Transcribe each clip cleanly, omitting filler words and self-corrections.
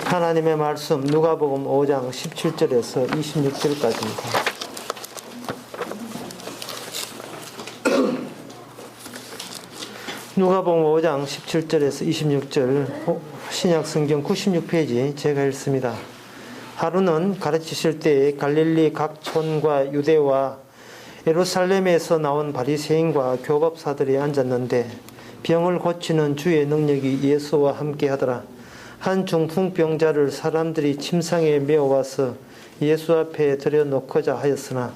하나님의 말씀 누가복음 5장 17절에서 26절까지입니다. 누가복음 5장 17절에서 26절 신약성경 96페이지 제가 읽습니다. 하루는 가르치실 때에 갈릴리 각 촌과 유대와 예루살렘에서 나온 바리새인과 교법사들이 앉았는데 병을 고치는 주의 능력이 예수와 함께 하더라. 한 중풍병자를 사람들이 침상에 메어와서 예수 앞에 들여놓고자 하였으나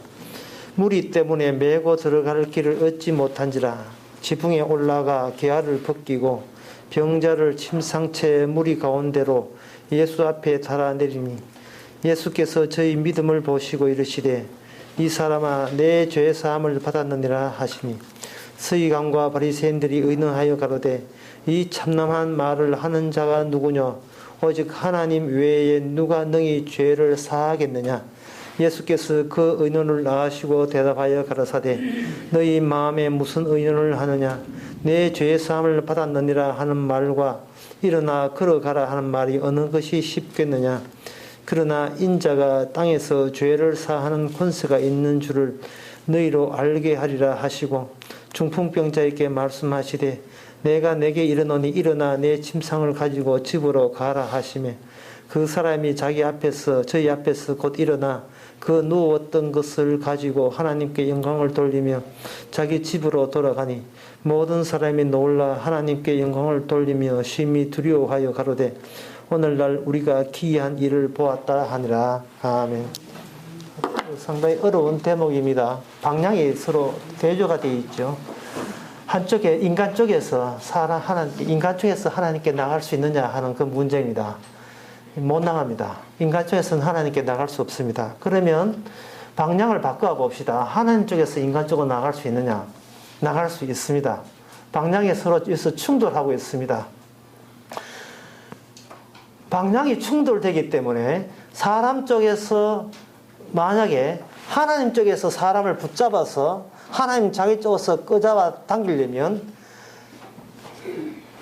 무리 때문에 메고 들어갈 길을 얻지 못한지라. 지붕에 올라가 계알을 벗기고 병자를 침상채 무리 가운데로 예수 앞에 달아내리니 예수께서 저희 믿음을 보시고 이르시되 이 사람아 내 죄 사함을 받았느니라 하시니 서기관과 바리새인들이 의논하여 가로되 이 참남한 말을 하는 자가 누구냐? 오직 하나님 외에 누가 능히 죄를 사하겠느냐? 예수께서 그 의논을 아시고 대답하여 가라사대 너희 마음에 무슨 의논을 하느냐? 내 죄 사함을 받았느니라 하는 말과 일어나 걸어가라 하는 말이 어느 것이 쉽겠느냐? 그러나 인자가 땅에서 죄를 사하는 권세가 있는 줄을 너희로 알게 하리라 하시고 중풍병자에게 말씀하시되 내가 내게 이르노니 일어나 내 침상을 가지고 집으로 가라 하시매 그 사람이 저희 앞에서 곧 일어나 그 누웠던 것을 가지고 하나님께 영광을 돌리며 자기 집으로 돌아가니 모든 사람이 놀라 하나님께 영광을 돌리며 심히 두려워하여 가로되 오늘날 우리가 기이한 일을 보았다 하니라. 아멘. 상당히 어려운 대목입니다. 방향이 서로 대조가 되어 있죠. 한쪽에 인간 쪽에서 하나님께 나갈 수 있느냐 하는 그 문제입니다. 못 나갑니다. 인간 쪽에서는 하나님께 나갈 수 없습니다. 그러면 방향을 바꿔 봅시다. 하나님 쪽에서 인간 쪽으로 나갈 수 있느냐? 나갈 수 있습니다. 방향이 서로 충돌하고 있습니다. 방향이 충돌되기 때문에 사람 쪽에서 만약에 하나님 쪽에서 사람을 붙잡아서 하나님 자기 쪽에서 끄잡아 당기려면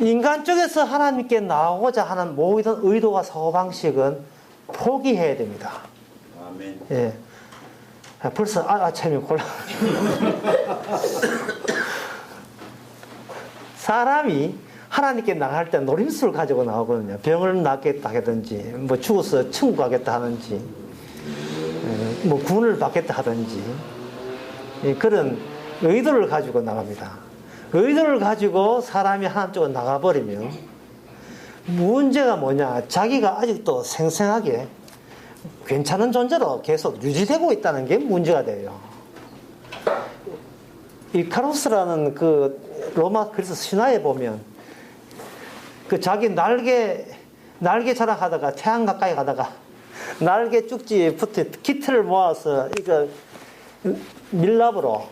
인간 쪽에서 하나님께 나오고자 하는 모든 의도와 사고방식은 포기해야 됩니다. 아멘. 예. 벌써 아침이 골라. 사람이 하나님께 나갈 때 노림수를 가지고 나오거든요. 병을 낫겠다 하든지, 뭐 죽어서 천국 가겠다 하든지, 뭐 구원을 받겠다 하든지, 그런 의도를 가지고 나갑니다. 의도를 가지고 사람이 하나님 쪽으로 나가버리면 문제가 뭐냐? 자기가 아직도 생생하게 괜찮은 존재로 계속 유지되고 있다는 게 문제가 돼요. 이카루스라는 그 로마 그리스 신화에 보면 그 자기 날개 자랑하다가 태양 가까이 가다가 날개 쭉지에 붙은 기틀을 모아서 이거 밀랍으로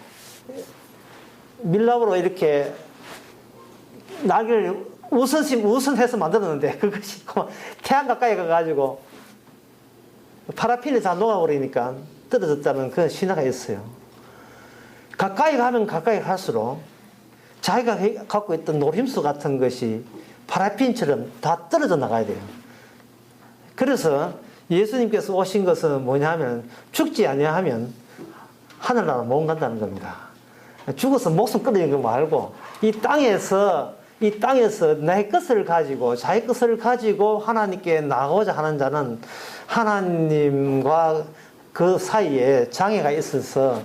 이렇게 날개를 우선해서 만들었는데 그것이 태양 가까이 가가지고 파라핀이 다 녹아버리니까 떨어졌다는 그런 신화가 있어요. 가까이 가면 가까이 갈수록 자기가 갖고 있던 노림수 같은 것이 파라핀처럼 다 떨어져 나가야 돼요. 그래서 예수님께서 오신 것은 뭐냐면 죽지 아니하면 하늘나라 못 간다는 겁니다. 죽어서 목숨 끊어지는 거 말고 이 땅에서 내 것을 가지고 자기 것을 가지고 하나님께 나가고자 하는 자는 하나님과 그 사이에 장애가 있어서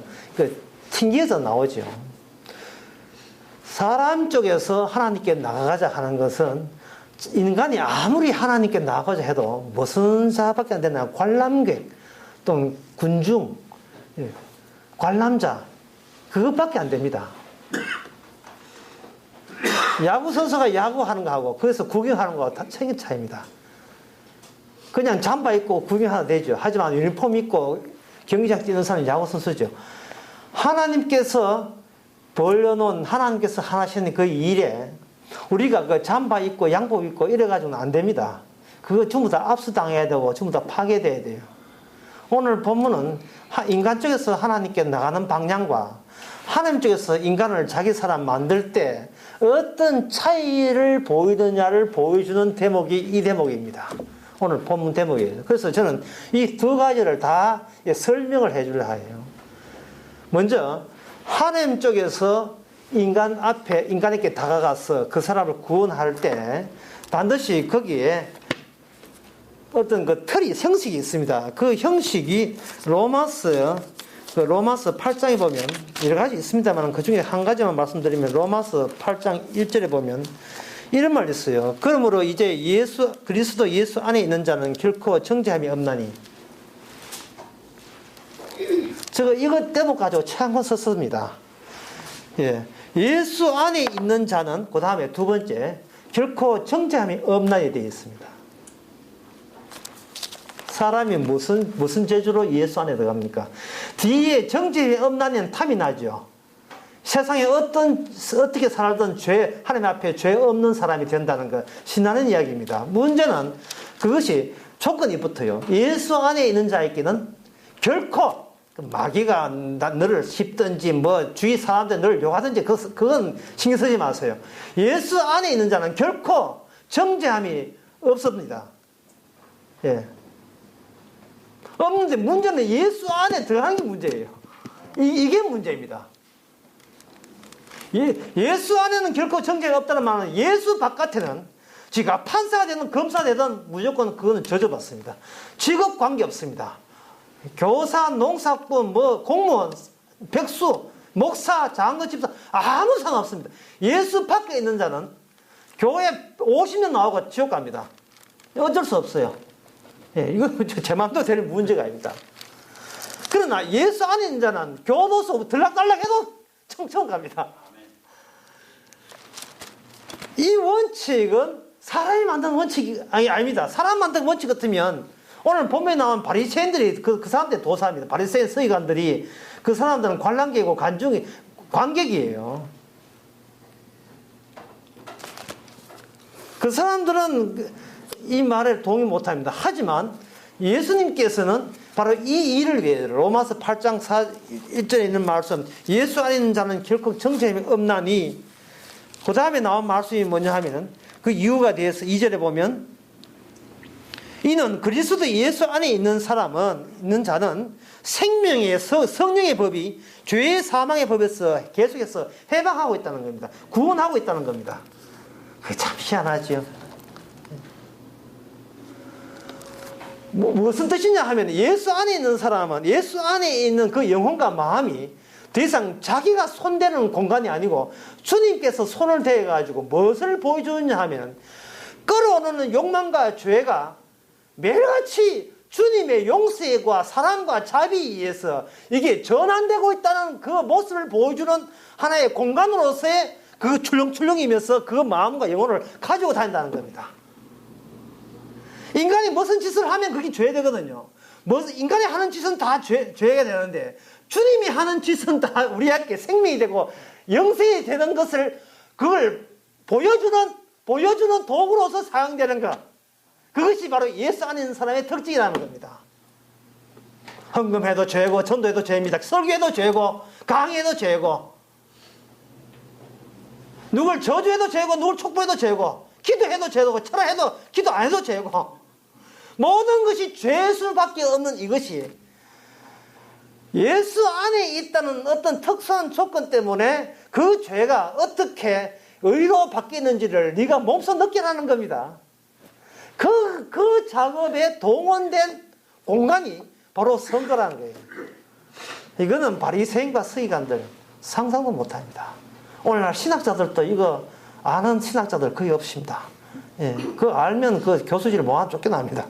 튕겨져 나오죠. 사람 쪽에서 하나님께 나가자 하는 것은 인간이 아무리 하나님께 나가자 해도 무슨 자밖에 안 되나? 관람객, 또 군중, 관람자, 그것밖에 안 됩니다. 야구 선수가 야구하는 거하고 거기서 구경하는 거하고 다 차이 차이입니다. 그냥 잠바 입고 구경하도 되죠. 하지만 유니폼 입고 경기장 뛰는 사람은 야구 선수죠. 하나님께서 벌려놓은 하나님께서 하시는 그 일에 우리가 그 잠바 입고 양복 입고 이래가지고는 안 됩니다. 그거 전부 다 압수당해야 되고 전부 다 파괴돼야 돼요. 오늘 본문은 인간 쪽에서 하나님께 나가는 방향과 하나님 쪽에서 인간을 자기 사람 만들 때 어떤 차이를 보이느냐를 보여주는 대목이 이 대목입니다. 오늘 본문 대목이에요. 그래서 저는 이 두 가지를 다 설명을 해주려 해요. 먼저 하나님 쪽에서 인간에게 다가가서 그 사람을 구원할 때 반드시 거기에 어떤 그 틀이, 형식이 있습니다. 그 형식이 로마서 8장에 보면 여러 가지 있습니다만 그 중에 한 가지만 말씀드리면 로마서 8장 1절에 보면 이런 말이 있어요. 그러므로 이제 그리스도 예수 안에 있는 자는 결코 정죄함이 없나니. 이거 대목 가지고 책 한 권 썼습니다. 예. 예수 안에 있는 자는 그 다음에 두 번째 결코 정죄함이 없나니 되어 있습니다. 사람이 무슨 재주로 예수 안에 들어갑니까? 뒤에 정죄함이 없나니는 탐이 나죠. 세상에 어떻게 살던 하나님 앞에 죄 없는 사람이 된다는 것, 신나는 이야기입니다. 문제는 그것이 조건이 붙어요. 예수 안에 있는 자에게는 결코 마귀가 너를 씹든지 주위 사람들 너를 욕하든지 그건 신경 쓰지 마세요. 예수 안에 있는 자는 결코 정죄함이 없습니다. 예. 없는데 문제는 예수 안에 들어가는 게 문제예요. 이게 문제입니다. 예수 안에는 결코 정죄가 없다는 말은 예수 바깥에는 지가 판사가 되든 검사가 되든 무조건 그거는 저주받습니다. 직업 관계 없습니다. 교사, 농사꾼, 공무원, 백수, 목사, 장로, 집사 아무 상관없습니다. 예수 밖에 있는 자는 교회 50년 나오고 지옥 갑니다. 어쩔 수 없어요. 예, 이건 제 마음대로 될 문제가 아닙니다. 그러나 예수 안에 있는 자는 교도소 들락달락 해도 청청 갑니다. 이 원칙은 사람이 만든 원칙이 아닙니다. 사람 만든 원칙 같으면 오늘 본문에 나온 바리새인들이 그 사람들의 도사입니다. 바리새인 서기관들이 그 사람들은 관람객이고 관객이에요. 그 사람들은 이 말에 동의 못합니다. 하지만 예수님께서는 바로 이 일을 위해 로마서 8장 1절에 있는 말씀 예수 안에 있는 자는 결코 정죄함이 없나니 그 다음에 나온 말씀이 뭐냐 하면은 그 이유가 대해서 2절에 보면 이는 그리스도 예수 안에 있는 자는 생명의 성령의 법이 죄의 사망의 법에서 계속해서 해방하고 있다는 겁니다. 구원하고 있다는 겁니다. 그게 참 희한하죠. 무슨 뜻이냐 하면 예수 안에 있는 사람은 예수 안에 있는 그 영혼과 마음이 더 이상 자기가 손대는 공간이 아니고 주님께서 손을 대가지고 무엇을 보여주느냐 하면 끌어오는 욕망과 죄가 매일같이 주님의 용서와 사랑과 자비에 의해서 이게 전환되고 있다는 그 모습을 보여주는 하나의 공간으로서의 그 출렁출렁이면서 그 마음과 영혼을 가지고 다닌다는 겁니다. 인간이 무슨 짓을 하면 그게 죄되거든요. 인간이 하는 짓은 다 죄가 되는데 주님이 하는 짓은 다 우리에게 생명이 되고 영생이 되는 것을 그걸 보여주는 도구로서 사용되는 것. 그것이 바로 예수 안에 있는 사람의 특징이라는 겁니다. 헌금해도 죄고 전도해도 죄입니다. 설교해도 죄고 강의해도 죄고 누굴 저주해도 죄고 누굴 촉구해도 죄고 기도해도 죄고 철학해도 기도 안 해도 죄고 모든 것이 죄일 수밖에 없는 이것이 예수 안에 있다는 어떤 특수한 조건 때문에 그 죄가 어떻게 의로 바뀌는지를 네가 몸소 느끼라는 겁니다. 그 작업에 동원된 공간이 바로 선거라는 거예요. 이거는 바리새인과 서기관들 상상도 못합니다. 오늘날 신학자들도 이거 아는 신학자들 거의 없습니다. 예, 그거 알면 그 교수질 몽환 쫓겨납니다.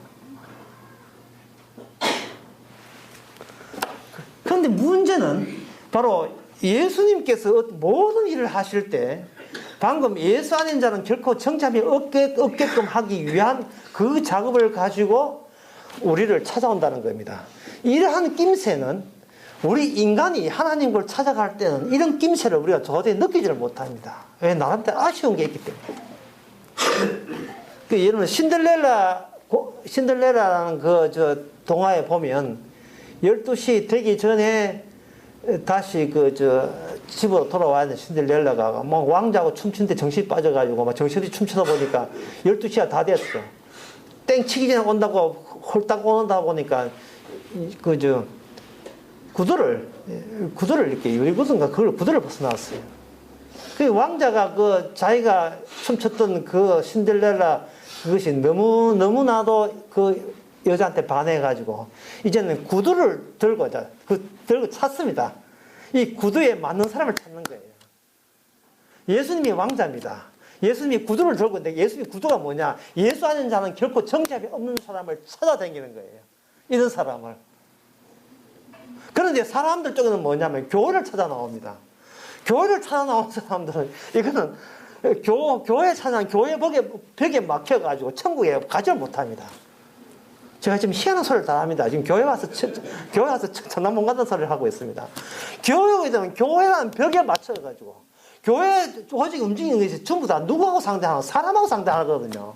그런데 문제는 바로 예수님께서 모든 일을 하실 때 방금 예수 안에 있는 자는 결코 정죄함이 없게끔 하기 위한 그 작업을 가지고 우리를 찾아온다는 겁니다. 이러한 낌새는 우리 인간이 하나님을 찾아갈 때는 이런 낌새를 우리가 도저히 느끼지를 못합니다. 왜? 나름대로 아쉬운 게 있기 때문에. 예를 들면 신들렐라라는 동화에 보면 12시 되기 전에 다시 집으로 돌아와야 하는 신들렐라가 왕자하고 춤추는데 정신이 빠져가지고 정신이 춤추다 보니까 12시가 다 됐어. 땡 치기 전에 온다고 홀딱 온다 보니까 구두를 이렇게 유리구두인가 그걸 구두를 벗어놨어요. 그 왕자가 자기가 춤췄던 그 신데렐라 그것이 너무나도 그 여자한테 반해가지고 이제는 구두를 들고 찾습니다. 이 구두에 맞는 사람을 찾는 거예요. 예수님이 왕자입니다. 예수님이 구두를 들고 있는데 예수님이 구두가 뭐냐? 예수 아는 자는 결코 정죄함이 없는 사람을 찾아다니는 거예요. 이런 사람을. 그런데 사람들 쪽에는 뭐냐면 교회를 찾아 나옵니다. 교회를 찾아 나온 사람들은 이거는 교회 찾아 교회 벽에 막혀가지고 천국에 가지를 못합니다. 제가 지금 희한한 소리를 다 합니다. 지금 교회 와서 천당 못 간다는 소리를 하고 있습니다. 교회라는 벽에 맞춰가지고 교회 조직 움직이는 것이 전부 다 누구하고 상대하는 사람하고 상대하거든요.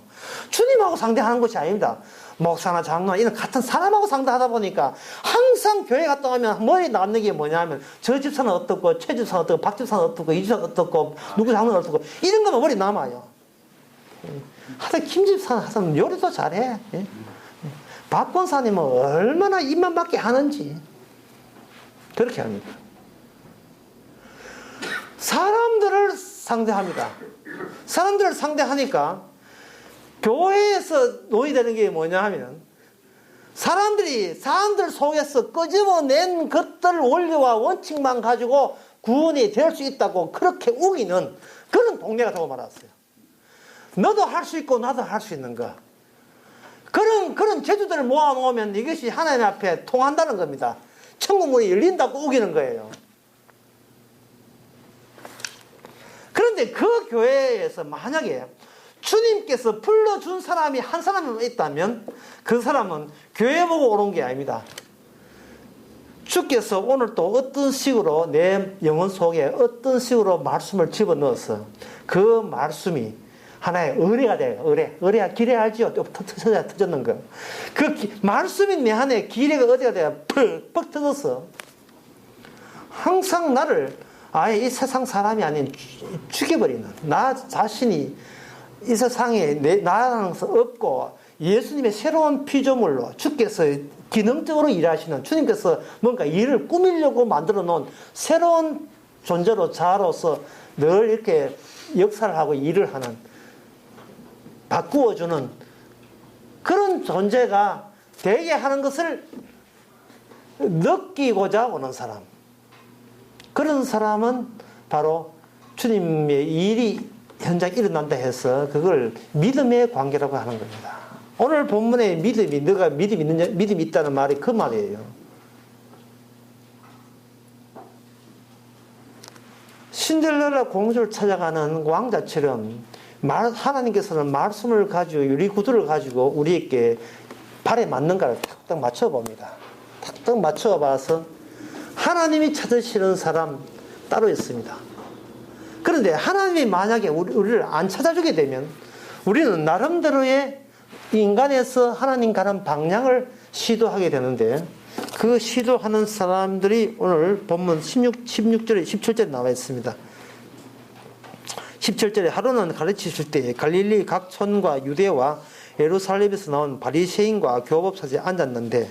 주님하고 상대하는 것이 아닙니다. 목사나 장로나 이런 같은 사람하고 상대하다 보니까 항상 교회 갔다 오면 머리에 남는 게 뭐냐면 저 집사는 어떻고 최 집사는 어떻고 박 집사는 어떻고 이 집사는 어떻고 누구 장로는 어떻고 이런 거만 머리에 남아요. 하여튼 김 집사는 하여튼 요리도 잘해. 박 권사님은 얼마나 입만 밖에 하는지 그렇게 합니다. 사람들을 상대합니다. 사람들을 상대하니까 교회에서 논의되는 게 뭐냐 하면 사람들 속에서 끄집어낸 것들 원리와 원칙만 가지고 구원이 될 수 있다고 그렇게 우기는 그런 동네가 되고 말았어요. 너도 할 수 있고 나도 할 수 있는 거. 그런 제주들을 모아놓으면 이것이 하나님 앞에 통한다는 겁니다. 천국문이 열린다고 우기는 거예요. 그런데 그 교회에서 만약에 주님께서 불러준 사람이 한 사람이 있다면 그 사람은 교회 보고 오는 게 아닙니다. 주께서 오늘 또 어떤 식으로 내 영혼 속에 어떤 식으로 말씀을 집어넣어서 그 말씀이 하나의 의뢰가 돼요. 의뢰가 기뢰 알지요? 터졌는 거. 말씀이 내 안에 기뢰가 어디가 돼요? 퍽 터졌어. 항상 나를 아예 이 세상 사람이 아닌 죽여버리는 나 자신이 이 세상에 나라는 것은 없고 예수님의 새로운 피조물로 주께서 기능적으로 일하시는 주님께서 뭔가 일을 꾸미려고 만들어 놓은 새로운 존재로 자로서 늘 이렇게 역사를 하고 일을 하는 바꾸어주는 그런 존재가 되게 하는 것을 느끼고자 오는 사람. 그런 사람은 바로 주님의 일이 현장 일어난다 해서 그걸 믿음의 관계라고 하는 겁니다. 오늘 본문의 믿음이 너가 믿음이 있다는 말이 그 말이에요. 신데렐라 공주를 찾아가는 왕자처럼 하나님께서는 말씀을 가지고 유리구두를 가지고 우리에게 발에 맞는가를 탁탁 맞춰봅니다. 탁탁 맞춰봐서 하나님이 찾으시는 사람 따로 있습니다. 그런데 하나님이 만약에 우리를 안 찾아주게 되면 우리는 나름대로의 인간에서 하나님 가는 방향을 시도하게 되는데 그 시도하는 사람들이 오늘 본문 16절에 17절에 나와 있습니다. 17절에 하루는 가르치실 때 갈릴리 각 촌과 유대와 예루살렘에서 나온 바리새인과 교법사들이 앉았는데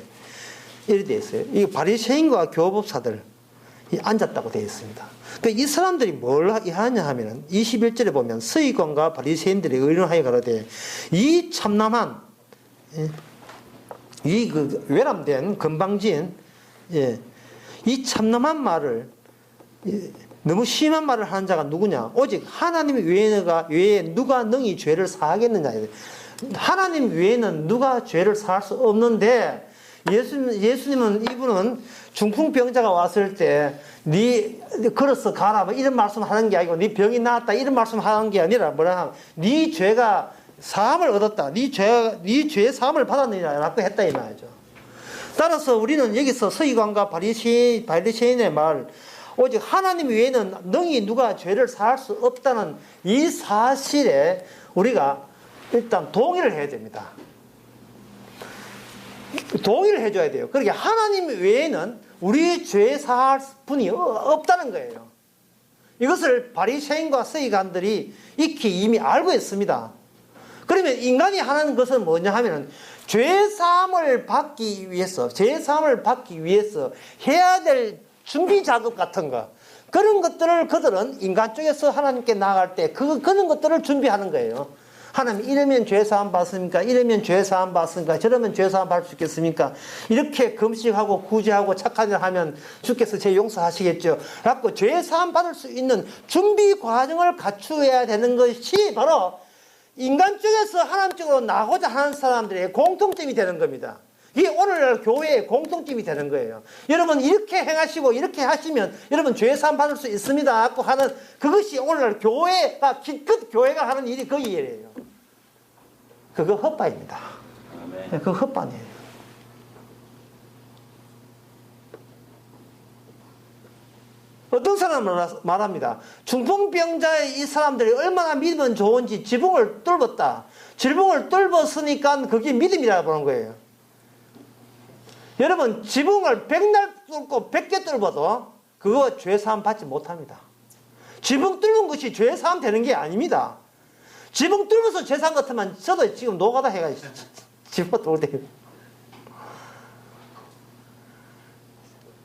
이렇게 되어 있어요. 이 바리새인과 교법사들이 앉았다고 되어 있습니다. 이 사람들이 뭘 하냐 하면 21절에 보면 서기관과 바리새인들이 의논하여 가로되 이 참남한 이 외람된 건방진 이 참남한 말을 너무 심한 말을 하는 자가 누구냐? 오직 하나님 외에 누가 능히 죄를 사하겠느냐? 하나님 외에는 누가 죄를 사할 수 없는데 예수님은 이분은 중풍병자가 왔을 때 네 걸어서 가라 뭐 이런 말씀 하는 게 아니고 네 병이 나았다 이런 말씀 하는 게 아니라 뭐라 하면 네 죄가 사함을 얻었다. 네 죄의 사함을 받았느냐라고 했다 이 말이죠. 따라서 우리는 여기서 서기관과 바리새인의 말 오직 하나님 외에는 능히 누가 죄를 사할 수 없다는 이 사실에 우리가 일단 동의를 해야 됩니다. 동의를 해줘야 돼요. 그러니까 하나님 외에는 우리 죄 사할 분이 없다는 거예요. 이것을 바리새인과 서기관들이 익히 이미 알고 있습니다. 그러면 인간이 하는 것은 뭐냐 하면은 죄사함을 받기 위해서 해야 될 준비 작업 같은 거, 그런 것들을 그들은 인간 쪽에서 하나님께 나아갈 때 그런 것들을 준비하는 거예요. 하나님, 이러면 죄사함 받습니까? 이러면 죄사함 받습니까? 저러면 죄사함 받을 수 있겠습니까? 이렇게 금식하고 구제하고 착한 일 하면 주께서 제 용서하시겠죠. 라고 죄사함 받을 수 있는 준비 과정을 갖추어야 되는 것이 바로 인간 쪽에서 하나님 쪽으로 나고자 하는 사람들의 공통점이 되는 겁니다. 이게 오늘날 교회의 공통점이 되는 거예요. 여러분, 이렇게 행하시고 이렇게 하시면 여러분 죄사함 받을 수 있습니다 하고 하는, 그것이 오늘날 교회가 기껏 교회가 하는 일이 그 일이에요. 그거 헛바입니다. 그거 헛바이에요. 어떤 사람은 말합니다. 중풍병자의 이 사람들이 얼마나 믿으면 좋은지 지붕을 뚫었다. 지붕을 뚫었으니까 그게 믿음이라고 보는 거예요. 여러분, 지붕을 100날 뚫고 100개 뚫어도 그거 죄사함 받지 못합니다. 지붕 뚫은 것이 죄사함 되는 게 아닙니다. 지붕 뚫어서 죄사함 같으면 저도 지금 노가다 해가지고 지붕 뚫을 때.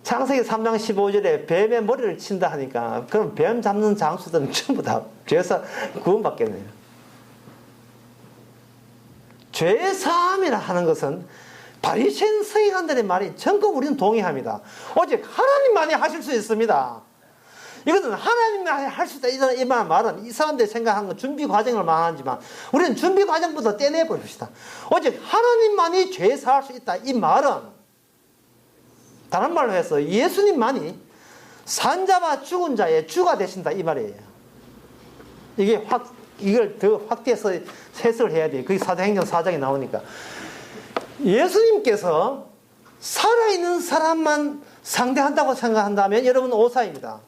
창세기 3장 15절에 뱀의 머리를 친다 하니까, 그럼 뱀 잡는 장수들은 전부 다 죄사 구원받겠네요. 죄사함이라 하는 것은 바리새인 서기관들의 말이 전부 우리는 동의합니다. 오직 하나님만이 하실 수 있습니다. 이것은 하나님만이 할 수 있다. 이 말은 이 사람들이 생각한 건 준비 과정을 말하지만 우리는 준비 과정부터 떼내버립시다. 오직 하나님만이 죄 사할 수 있다. 이 말은 다른 말로 해서 예수님만이 산 자와 죽은 자의 주가 되신다. 이 말이에요. 이걸 더 확대해서 해석을 해야 돼요. 그게 사도행전 4장에 나오니까. 예수님께서 살아있는 사람만 상대한다고 생각한다면 여러분 오사입니다.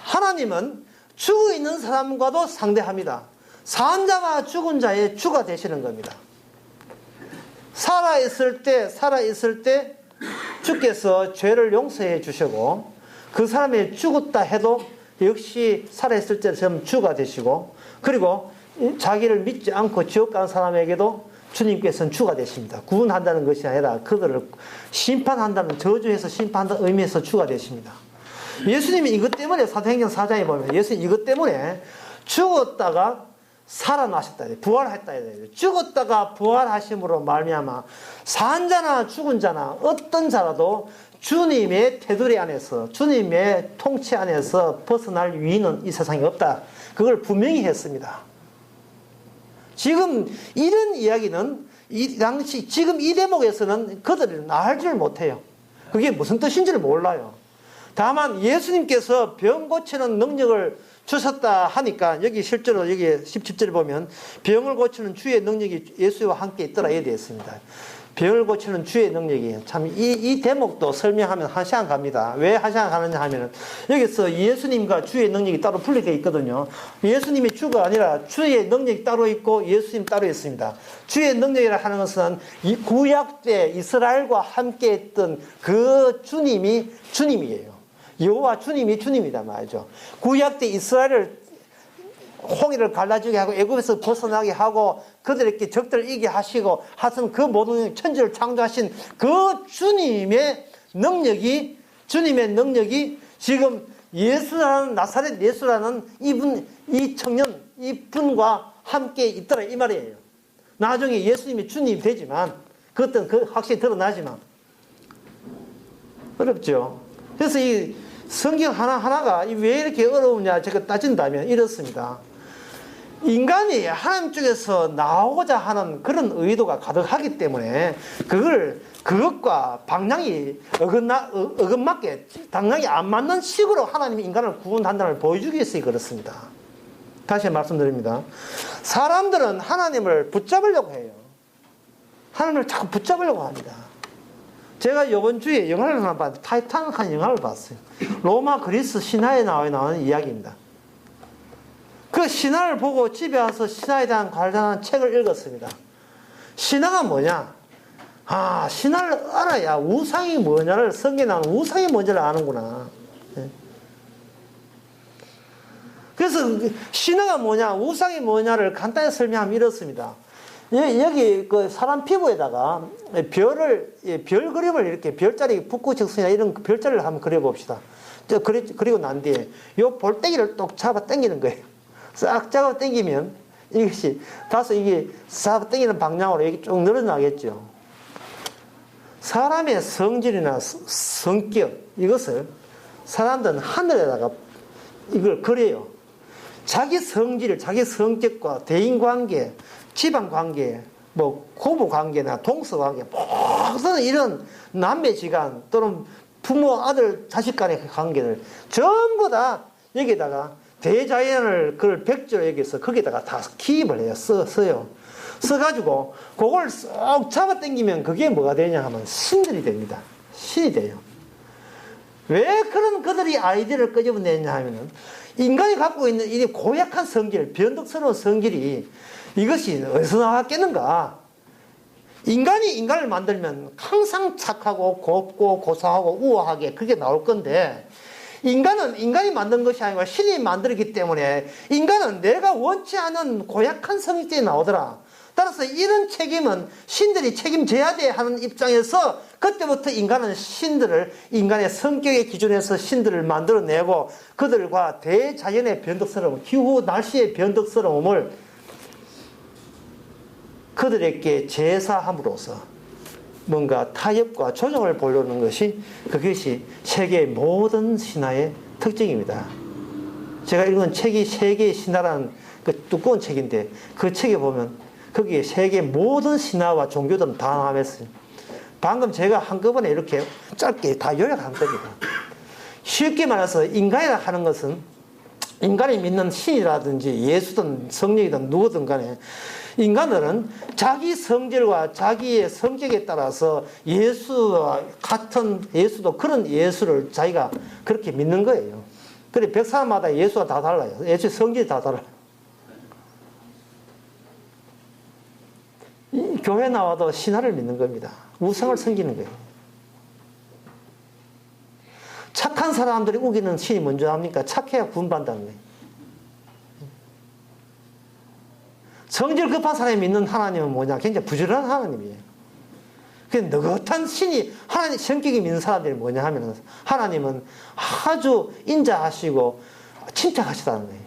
하나님은 죽어 있는 사람과도 상대합니다. 산 자와 죽은 자의 주가 되시는 겁니다. 살아있을 때 주께서 죄를 용서해 주시고, 그 사람이 죽었다 해도 역시 살아있을 때처럼 주가 되시고, 그리고 자기를 믿지 않고 지옥 간 사람에게도 주님께서는 주가 되십니다. 구원한다는 것이 아니라 그들을 심판한다는, 저주해서 심판한다는 의미에서 주가 되십니다. 예수님이 이것 때문에 사도행전 4장에 보면 예수님 이것 때문에 죽었다가 살아나셨다, 부활했다. 죽었다가 부활하심으로 말미암아 산 자나 죽은 자나 어떤 자라도 주님의 테두리 안에서, 주님의 통치 안에서 벗어날 위인은 이 세상에 없다. 그걸 분명히 했습니다. 지금 이런 이야기는 이 당시 지금 이 대목에서는 그들은 알지를 못해요. 그게 무슨 뜻인지를 몰라요. 다만 예수님께서 병 고치는 능력을 주셨다 하니까 여기 실제로 여기 17절에 보면 병을 고치는 주의 능력이 예수와 함께 있더라 이렇게 되어 있습니다. 병을 고치는 주의 능력이 참 이 대목도 설명하면 한 시간 갑니다. 왜 한 시간 가느냐 하면은 여기서 예수님과 주의 능력이 따로 분리되어 있거든요. 예수님이 주가 아니라 주의 능력이 따로 있고 예수님 따로 있습니다. 주의 능력이라 하는 것은 이 구약 때 이스라엘과 함께 했던 그 주님이 주님이에요. 여호와 주님이 주님이다 말이죠. 구약 때 이스라엘을 홍해를 갈라지게 하고 애굽에서 벗어나게 하고 그들에게 적들을 이기게 하시고 하여튼 그 모든 천지를 창조하신 그 주님의 능력이 지금 예수라는, 나사렛 예수라는 이 청년, 이분과 함께 있더라 이 말이에요. 나중에 예수님이 주님이 되지만 그것은 확실히 드러나지만 어렵죠. 그래서 이 성경 하나하나가 왜 이렇게 어려우냐 제가 따진다면 이렇습니다. 인간이 하나님 쪽에서 나오고자 하는 그런 의도가 가득하기 때문에 그것과 방향이 어긋맞게 당연히 안 맞는 식으로 하나님이 인간을 구원한다는 걸 보여주기 위해서 그렇습니다. 다시 말씀드립니다. 사람들은 하나님을 붙잡으려고 해요. 하나님을 자꾸 붙잡으려고 합니다. 제가 이번 주에 영화를 하나 봤는데 타이타닉한 영화를 봤어요. 로마 그리스 신화에 나오는 이야기입니다. 그 신화를 보고 집에 와서 신화에 대한 관련한 책을 읽었습니다. 신화가 뭐냐? 신화를 알아야 우상이 뭐냐를, 성경에 나오는 우상이 뭔지를 아는구나. 그래서 신화가 뭐냐, 우상이 뭐냐를 간단히 설명하면 이렇습니다. 여기 그 사람 피부에다가 별 그림을 이렇게 별자리 북구직선이나 이런 별자리를 한번 그려봅시다. 그리고 난 뒤에 요 볼때기를 똑 잡아 당기는 거예요. 싹 잡아 당기면 이것이 다소 이게 싹 당기는 방향으로 여기 쭉 늘어나겠죠. 사람의 성질이나 성격 이것을 사람들은 하늘에다가 이걸 그려요. 자기 성질, 자기 성격과 대인관계, 집안관계, 뭐 고부관계나 동서관계 모든 이런 남매지간 또는 부모, 아들, 자식 간의 관계를 전부 다 여기다가 대자연을 그걸 백조로 여기서 거기다가 다 기입을 해요. 써요. 써가지고 그걸 쏙 잡아 당기면 그게 뭐가 되냐 하면 신들이 됩니다. 신이 돼요. 왜 그런 그들이 아이디어를 끄집어내냐 하면은 인간이 갖고 있는 이 고약한 성질, 변덕스러운 성질이 이것이 어디서 나왔겠는가? 인간이 인간을 만들면 항상 착하고 곱고 고상하고 우아하게 그게 나올 건데 인간은 인간이 만든 것이 아니고 신이 만들었기 때문에 인간은 내가 원치 않은 고약한 성질이 나오더라. 따라서 이런 책임은 신들이 책임져야 돼 하는 입장에서 그때부터 인간은 신들을 인간의 성격의 기준에서 신들을 만들어내고 그들과 대자연의 변덕스러움, 기후 날씨의 변덕스러움을 그들에게 제사함으로써 뭔가 타협과 조정을 보려는 그것이 세계의 모든 신화의 특징입니다. 제가 읽은 책이 세계의 신화라는 그 두꺼운 책인데 그 책에 보면 거기에 세계 모든 신화와 종교들은 다 나와있어요. 방금 제가 한꺼번에 이렇게 짧게 다 요약한 겁니다. 쉽게 말해서 인간이라 하는 것은 인간이 믿는 신이라든지 예수든 성령이든 누구든 간에 인간들은 자기 성질과 자기의 성격에 따라서 예수와 같은 예수도 그런 예수를 자기가 그렇게 믿는 거예요. 그래 100사람마다 예수가 다 달라요. 예수의 성질이 다 달라요. 교회 나와도 신화를 믿는 겁니다. 우상을 섬기는 거예요. 착한 사람들이 우기는 신이 뭔지 압니까? 착해야 구원받는다는 거예요. 성질 급한 사람이 믿는 하나님은 뭐냐? 굉장히 부지런한 하나님이에요. 그 느긋한 신이 하나님 성격이 믿는 사람들이 뭐냐 하면 하나님은 아주 인자하시고 침착하시다는 거예요.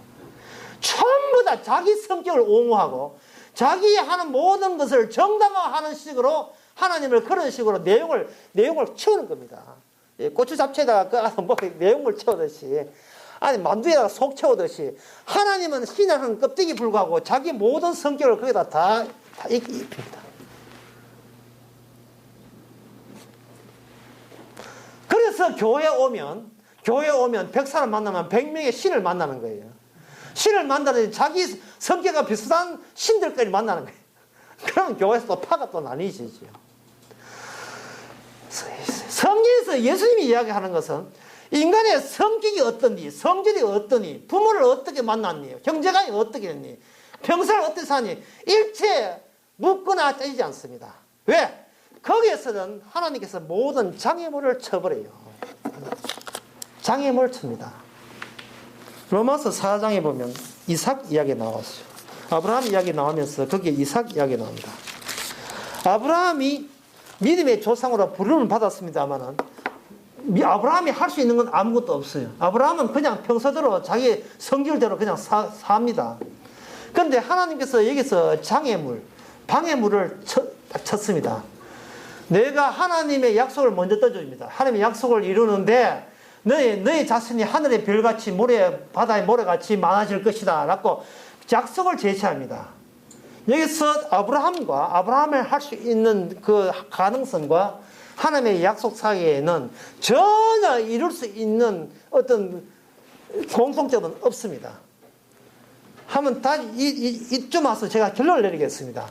전부 다 자기 성격을 옹호하고 자기 하는 모든 것을 정당화하는 식으로 하나님을 그런 식으로 내용을 채우는 겁니다. 고추 잡채에다가 그 뭐 내용을 채우듯이 아니 만두에다가 속 채우듯이 하나님은 신하는 껍데기 불구하고 자기 모든 성격을 거기다 다 입힙니다. 그래서 교회에 오면 100사람 만나면 100명의 신을 만나는 거예요. 신을 만나는 자기 성격과 비슷한 신들까지 만나는 거예요. 그러면 교회에서 또 파가 또 나뉘어지죠. 성경에서 예수님이 이야기하는 것은 인간의 성격이 어떠니, 성질이 어떠니, 부모를 어떻게 만났니, 형제간이 어떻게 했니, 평생을 어떻게 사니, 일체 묻거나 따지지 않습니다. 왜? 거기에서는 하나님께서 모든 장애물을 쳐버려요. 장애물을 칩니다. 로마서 4장에 보면 이삭 이야기 나왔어요. 아브라함 이야기 나오면서 거기에 이삭 이야기 나옵니다. 아브라함이 믿음의 조상으로 부름을 받았습니다만은 아브라함이 할 수 있는 건 아무것도 없어요. 아브라함은 그냥 평소대로 자기 성질대로 그냥 삽니다. 그런데 하나님께서 여기서 장애물, 방해물을 쳤습니다. 내가 하나님의 약속을 먼저 떠줍니다. 하나님의 약속을 이루는데 너희 자신이 하늘의 별같이 바다의 모래같이 많아질 것이다 라고 약속을 제시합니다. 여기서 아브라함을 할 수 있는 그 가능성과 하나님의 약속 사이에는 전혀 이룰 수 있는 어떤 공통점은 없습니다. 하면 이쯤 와서 제가 결론을 내리겠습니다.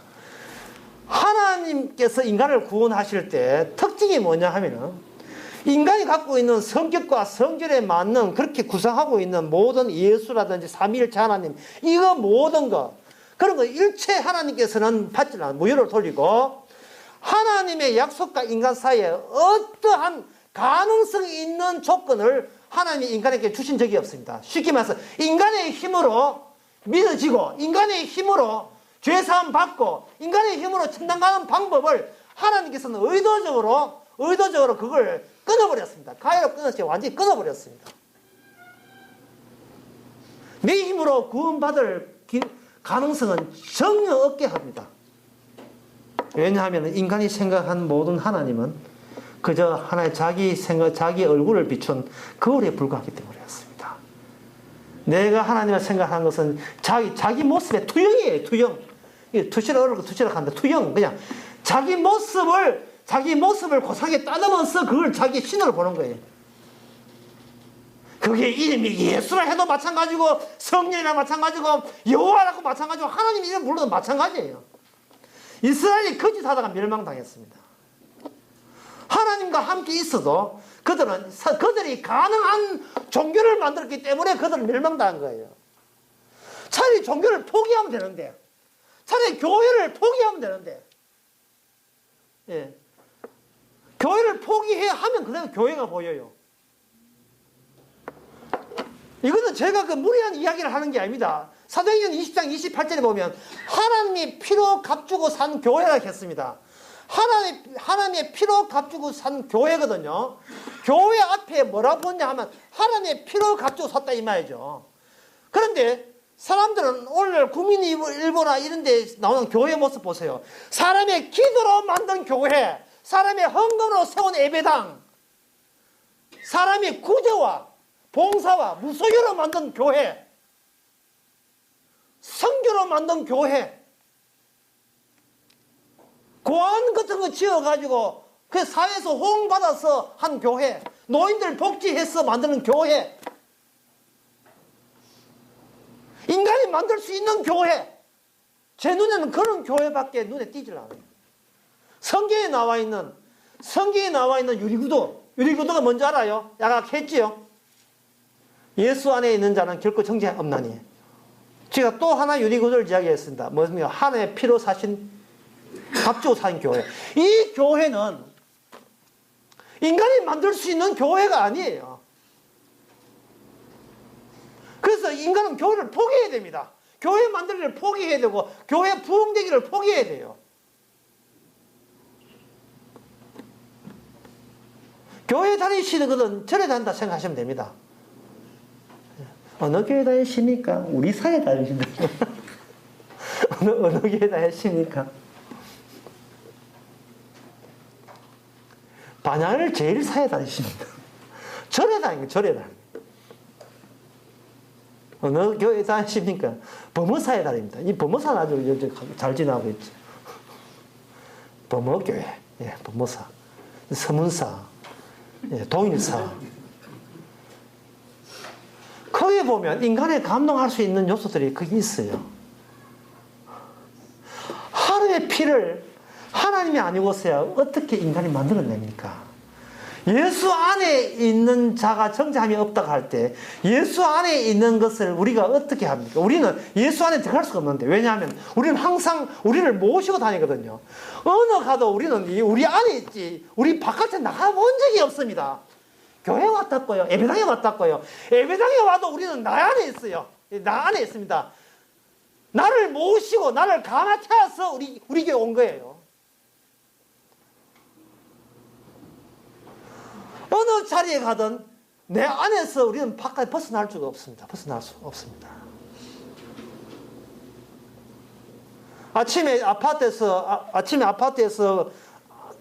하나님께서 인간을 구원하실 때 특징이 뭐냐 하면은 인간이 갖고 있는 성격과 성질에 맞는 그렇게 구성하고 있는 모든 예수라든지 삼위일체 하나님 이거 모든 거 그런 거 일체 하나님께서는 받지 않아요. 무효를 돌리고 하나님의 약속과 인간 사이에 어떠한 가능성이 있는 조건을 하나님이 인간에게 주신 적이 없습니다. 쉽게 말해서 인간의 힘으로 믿어지고 인간의 힘으로 죄사함 받고 인간의 힘으로 천당 가는 방법을 하나님께서는 의도적으로 그걸 끊어버렸습니다. 가해로 끊었죠. 완전히 끊어버렸습니다. 내 힘으로 구원받을 가능성은 전혀 없게 합니다. 왜냐하면 인간이 생각한 모든 하나님은 그저 하나의 자기 생각, 자기 얼굴을 비춘 거울에 불과하기 때문이었습니다. 내가 하나님을 생각하는 것은 자기 모습의 투영이에요, 투영. 투시락 어렵고 투시락 한다, 투영. 그냥 자기 모습을 고상하게 따르면서 그걸 자기 신으로 보는 거예요. 그게 이름이 예수라 해도 마찬가지고, 성령이라 마찬가지고, 여호와라고 마찬가지고, 하나님 이름 불러도 마찬가지예요. 이스라엘이 거짓하다가 멸망당했습니다. 하나님과 함께 있어도 그들이 가능한 종교를 만들었기 때문에 그들은 멸망당한 거예요. 차라리 종교를 포기하면 되는데, 차라리 교회를 포기하면 되는데, 예. 교회를 포기해야 하면 그다음에 교회가 보여요. 이거는 제가 그 무리한 이야기를 하는 게 아닙니다. 사도행전 20장 28절에 보면 하나님이 피로 값주고 산 교회라고 했습니다. 하나님의 피로 값주고 산 교회거든요. 교회 앞에 뭐라고 보냐 하면 하나님의 피로 값주고 샀다 이 말이죠. 그런데 사람들은 오늘 국민일보나 이런 데 나오는 교회 모습 보세요. 사람의 기도로 만든 교회, 사람의 헌금으로 세운 예배당, 사람의 구제와 봉사와 무소유로 만든 교회, 성교로 만든 교회, 고아원 같은 거 지어가지고 그 사회에서 호응받아서 한 교회, 노인들 복지해서 만드는 교회, 인간이 만들 수 있는 교회, 제 눈에는 그런 교회밖에 눈에 띄질 않아요. 성경에 나와 있는 유리구도가 뭔지 알아요? 야각했지요? 예수 안에 있는 자는 결코 정죄 없나니. 제가 또 하나 유리구도를 이야기했습니다. 뭐냐면 하나님의 피로 사신 값주고 사신 교회. 이 교회는 인간이 만들 수 있는 교회가 아니에요. 그래서 인간은 교회를 포기해야 됩니다. 교회 만들기를 포기해야 되고 교회 부흥되기를 포기해야 돼요. 교회 다니시는 것은 절에 다닌다 생각하시면 됩니다. 어느 교회 다니십니까? 우리 사회 다니신다. 어느 교회 다니십니까? 반야를 제일 사회 다니십니다. 절에 다니고 절에 다니고. 어느 교회 다니십니까? 범어사에 다닙니다. 이 범어사는 아주 잘 지나고 있죠. 범어교회, 예, 범어사, 서문사, 예, 동일사. 거기에 보면 인간에 감동할 수 있는 요소들이 거기 있어요. 하루의 피를 하나님이 아니고서야 어떻게 인간이 만들어냅니까? 예수 안에 있는 자가 정죄함이 없다고 할 때 예수 안에 있는 것을 우리가 어떻게 합니까? 우리는 예수 안에 들어갈 수가 없는데, 왜냐하면 우리는 항상 우리를 모시고 다니거든요. 어느 가도 우리는 우리 안에 있지 우리 바깥에 나가본 적이 없습니다. 교회 왔다고요, 예배당에 왔다고요. 예배당에 와도 우리는 나 안에 있어요. 나 안에 있습니다. 나를 모시고 나를 감아채서 우리 교회 온 거예요. 어느 자리에 가든 내 안에서 우리는 바깥에 벗어날 수가 없습니다. 벗어날 수 없습니다. 아침에 아파트에서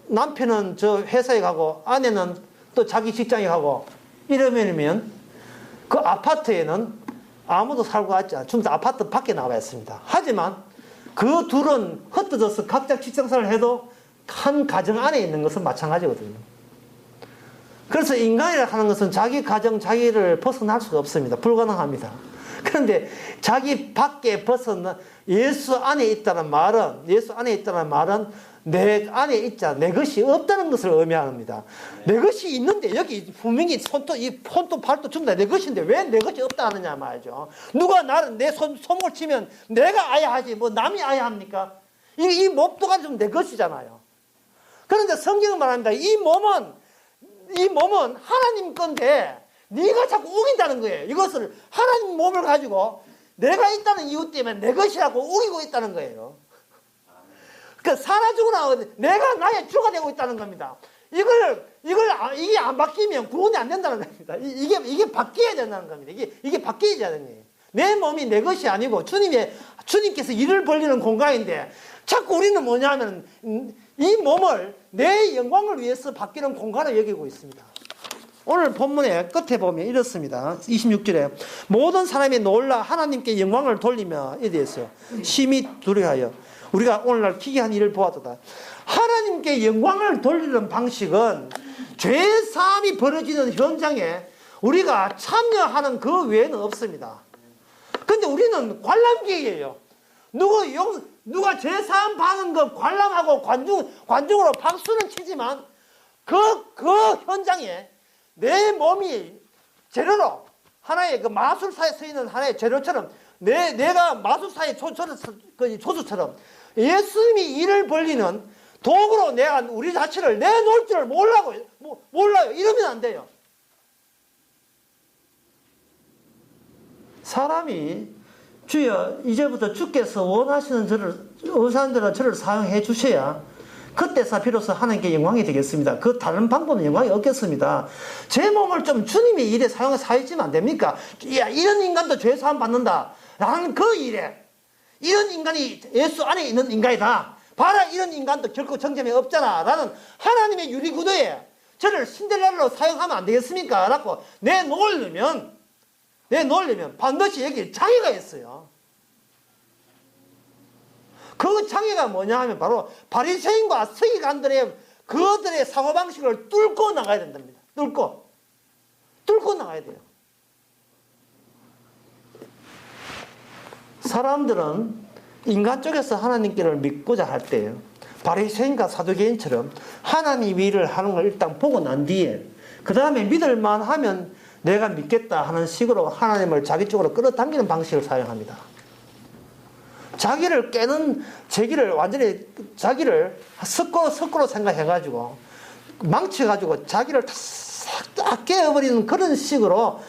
남편은 저 회사에 가고 아내는 또 자기 직장에 가고 이러면 그 아파트에는 아무도 살고 있지 않죠. 전부 다 아파트 밖에 나와 있습니다. 하지만 그 둘은 흩어져서 각자 직장생활을 해도 한 가정 안에 있는 것은 마찬가지거든요. 그래서 인간이라 하는 것은 자기 가정, 자기를 벗어날 수가 없습니다. 불가능합니다. 그런데 자기 밖에 벗어나 예수 안에 있다는 말은 내 안에 있자 내 것이 없다는 것을 의미합니다. 내 것이 있는데 여기 분명히 손도 발도 전부 다 내 것인데 왜 내 것이 없다 하느냐 말이죠. 누가 나를 내 손목을 치면 내가 아야 하지 뭐 남이 아야 합니까? 이 몸도가 좀 내 것이잖아요. 그런데 성경은 말합니다. 이 몸은 하나님 건데 네가 자꾸 우긴다는 거예요. 이것을 하나님 몸을 가지고 내가 있다는 이유 때문에 내 것이라고 우기고 있다는 거예요. 그 사라지거나 내가 나의 주가 되고 있다는 겁니다. 이게 안 바뀌면 구원이 안 된다는 겁니다. 이게 바뀌어야 된다는 겁니다. 이게 바뀌어야 되는 거예요. 내 몸이 내 것이 아니고 주님께서 일을 벌리는 공간인데 자꾸 우리는 뭐냐면 이 몸을 내 영광을 위해서 바뀌는 공간을 여기고 있습니다. 오늘 본문의 끝에 보면 이렇습니다. 26절에 모든 사람이 놀라 하나님께 영광을 돌리며 이래 있어요. 심히 두려워하여 우리가 오늘날 기이한 일을 보았도다. 하나님께 영광을 돌리는 방식은 죄사함이 벌어지는 현장에 우리가 참여하는 그 외에는 없습니다. 근데 우리는 관람객이에요. 누가 죄사함 받는 거 관람하고 관중으로 박수는 치지만 그 현장에 내 몸이 재료로 하나의 그 마술사에 쓰이는 하나의 재료처럼 내가 마술사의 조수처럼 예수님이 일을 벌리는 도구로 내가 우리 자체를 내놓을 줄 몰라요. 이러면 안 돼요. 사람이 주여 이제부터 주께서 원하시는 저를 사용해 주셔야 그때서 비로소 하나님께 영광이 되겠습니다. 그 다른 방법은 영광이 없겠습니다. 제 몸을 좀 주님의 일에 사용하시면 안 됩니까? 야, 이런 인간도 죄 사함 받는다. 라는 그 일에 이런 인간이 예수 안에 있는 인간이다. 봐라, 이런 인간도 결코 정점에 없잖아. 라는 하나님의 유리구도에 저를 신데렐라로 사용하면 안 되겠습니까? 라고 내놓으려면 반드시 여기 장애가 있어요. 그 장애가 뭐냐 하면 바로 바리새인과 서기관들의 그들의 사고방식을 뚫고 나가야 된답니다. 뚫고 나가야 돼요. 사람들은 인간 쪽에서 하나님께를 믿고자 할 때 바리새인과 사두개인처럼 하나님 일을 하는 걸 일단 보고 난 뒤에 그 다음에 믿을만 하면 내가 믿겠다 하는 식으로 하나님을 자기 쪽으로 끌어당기는 방식을 사용합니다. 자기를 섞으로 생각해가지고 망쳐가지고 자기를 싹 깨어버리는 그런 식으로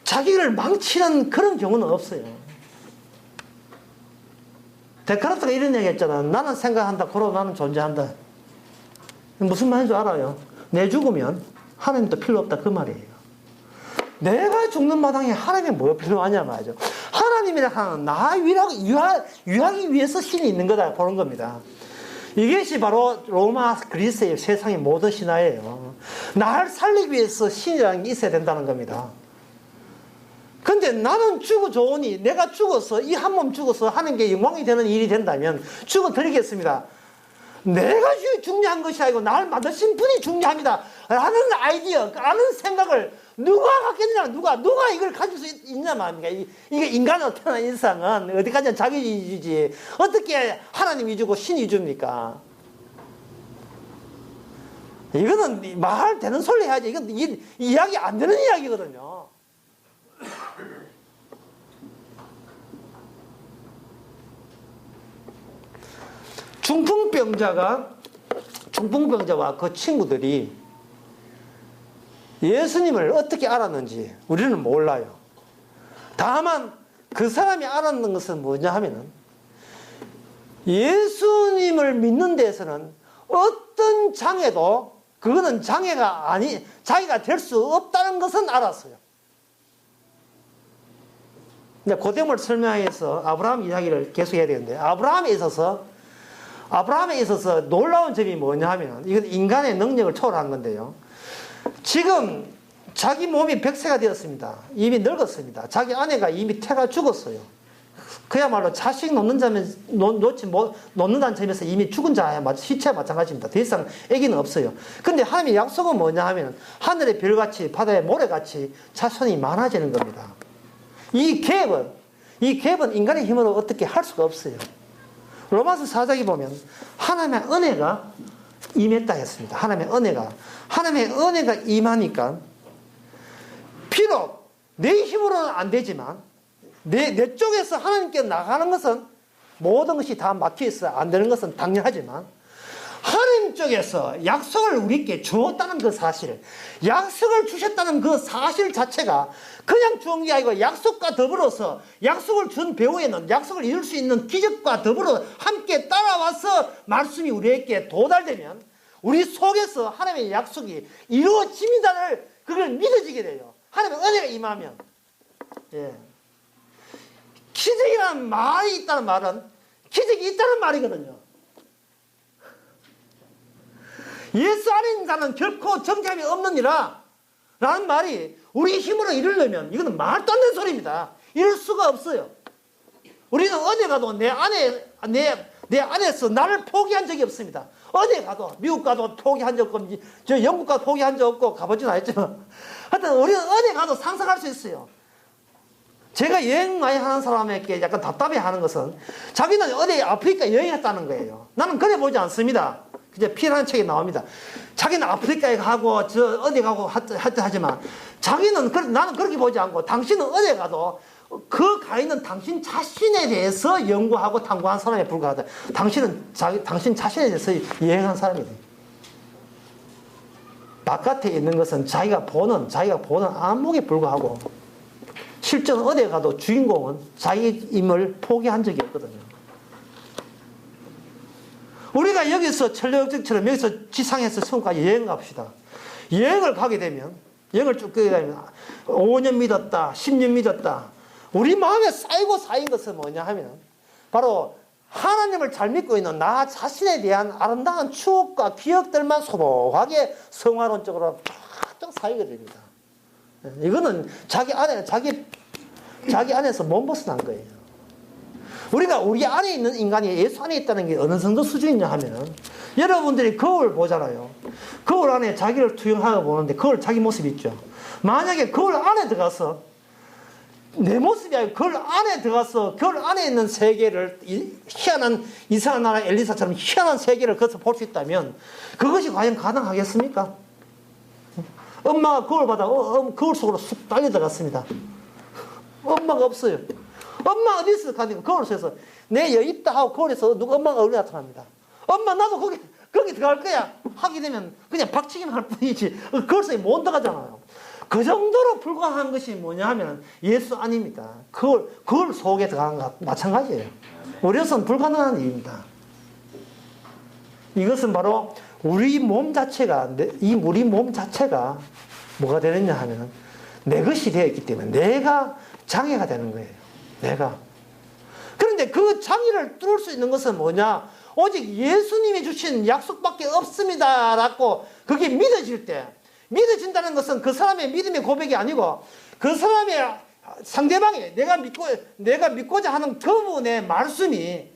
자기를 망치는 그런 경우는 없어요. 데카르트가 이런 얘기 했잖아. 나는 생각한다, 그러고 나는 존재한다. 무슨 말인 줄 알아요? 내 죽으면 하나님도 필요 없다, 그 말이에요. 내가 죽는 마당에 하나님이 뭐가 필요하냐 말이죠. 하나님이라 하는 나 위하기 위해서 신이 있는 거다 보는 겁니다. 이것이 바로 로마 그리스의 세상의 모든 신화예요. 나를 살리기 위해서 신이라는 게 있어야 된다는 겁니다. 근데 나는 죽어 좋으니 내가 죽어서 이 한 몸 죽어서 하나님께 영광이 되는 일이 된다면 죽어 드리겠습니다. 내가 중요한 것이 아니고 나를 만드신 분이 중요합니다 라는 아이디어, 라는 생각을 누가 갖겠느냐, 누가 이걸 가질 수 있냐 말입니까? 이게 인간의 태어난 인상은 어디까지나 자기 위주지 어떻게 하나님 위주고 신 위주입니까? 이거는 말 되는 소리 해야지. 이건 이야기 안 되는 이야기거든요. 중풍병자와 그 친구들이 예수님을 어떻게 알았는지 우리는 몰라요. 다만 그 사람이 알았는 것은 뭐냐 하면은 예수님을 믿는 데에서는 어떤 장애도 그거는 자기가 될 수 없다는 것은 알았어요. 근데 그 점을 설명해서 아브라함 이야기를 계속 해야 되는데 아브라함에 있어서 놀라운 점이 뭐냐 하면 이건 인간의 능력을 초월한 건데요. 지금 자기 몸이 100세가 되었습니다. 이미 늙었습니다. 자기 아내가 이미 태가 죽었어요. 그야말로 자식 놓는다는 점에서 이미 죽은 자야 시체와 마찬가지입니다. 더 이상 아기는 없어요. 근데 하나님의 약속은 뭐냐 하면 하늘의 별같이 바다의 모래같이 자손이 많아지는 겁니다. 이 갭은 인간의 힘으로 어떻게 할 수가 없어요. 로마서 4장에 보면 하나님의 은혜가 임했다 했습니다. 하나님의 은혜가 임하니까 비록 내 힘으로는 안 되지만 내 쪽에서 하나님께 나가는 것은 모든 것이 다 막혀있어 안 되는 것은 당연하지만 하나님 쪽에서 약속을 우리께 주었다는 그 사실, 약속을 주셨다는 그 사실 자체가 그냥 주은 게 아니고 약속과 더불어서 약속을 준 배후에는 약속을 이룰 수 있는 기적과 더불어 함께 따라와서 말씀이 우리에게 도달되면 우리 속에서 하나님의 약속이 이루어집니다를 그걸 믿어지게 돼요. 하나님의 은혜가 임하면. 예. 기적이라는 말이 있다는 말은 기적이 있다는 말이거든요. 예수 안에 있는 자는 결코 정죄함이 없느니라 라는 말이 우리 힘으로 이루려면 이거는 말도 안 되는 소리입니다. 이룰 수가 없어요. 우리는 어디 가도 내 안에서 나를 포기한 적이 없습니다. 어디 가도 미국 가도 포기한 적 없고 저 영국 가도 포기한 적 없고 가보지는 않았지만 하여튼 우리는 어디 가도 상상할 수 있어요. 제가 여행 많이 하는 사람에게 약간 답답해하는 것은 자기는 어디 아프리카 여행했다는 거예요. 나는 그래 보지 않습니다. 이제 피라는 책에 나옵니다. 자기는 아프리카에 가고 저 어디 가고 하지만 자기는 나는 그렇게 보지 않고 당신은 어디 가도 그 가 있는 당신 자신에 대해서 연구하고 탐구한 사람에 불과하다. 당신은 당신 자신에 대해서 여행한 사람이다. 바깥에 있는 것은 자기가 보는 안목에 불과하고 실제로 어디에 가도 주인공은 자기임을 포기한 적이 없거든요. 우리가 여기서 천녀역정처럼 여기서 지상에서 천국까지 여행 갑시다. 여행을 가게 되면 여행을 쭉 가게 되면 5년 믿었다 10년 믿었다 우리 마음에 쌓인 것은 뭐냐 하면 바로 하나님을 잘 믿고 있는 나 자신에 대한 아름다운 추억과 기억들만 소복하게 성화론적으로 쫙쫙 쌓이게 됩니다. 이거는 자기 안에서 못 벗어난 거예요. 우리가 우리 안에 있는 인간이 예수 안에 있다는 게 어느 정도 수준이냐 하면 여러분들이 거울 보잖아요. 거울 안에 자기를 투영하고 보는데 거울 자기 모습이 있죠. 만약에 거울 안에 들어가서 내 모습이 아니고 거울 안에 들어가서 거울 안에 있는 세계를 희한한 이상한 나라 엘리사처럼 희한한 세계를 거기서 볼 수 있다면 그것이 과연 가능하겠습니까? 엄마가 거울 보다가 거울 속으로 쑥 달려 들어갔습니다. 엄마가 없어요. 엄마 어디 있어? 가니까 거울 속에서 내 여기 있다 하고 거울에서 누가 엄마가 얼굴이 나타납니다. 엄마 나도 거기 들어갈 거야 하게 되면 그냥 박치기만 할 뿐이지 거울 속에 못 들어가잖아요. 그 정도로 불과한 것이 뭐냐 하면 예수 아닙니다. 거울 속에 들어가는 것 마찬가지예요. 우리로서는 불가능한 일입니다. 이것은 바로 우리 몸 자체가 뭐가 되느냐 하면 내 것이 되어 있기 때문에 내가 장애가 되는 거예요. 내가. 그런데 그 장애를 뚫을 수 있는 것은 뭐냐? 오직 예수님이 주신 약속밖에 없습니다. 라고 그게 믿어질 때, 믿어진다는 것은 그 사람의 믿음의 고백이 아니고 그 사람의 상대방이 내가 믿고자 하는 그분의 말씀이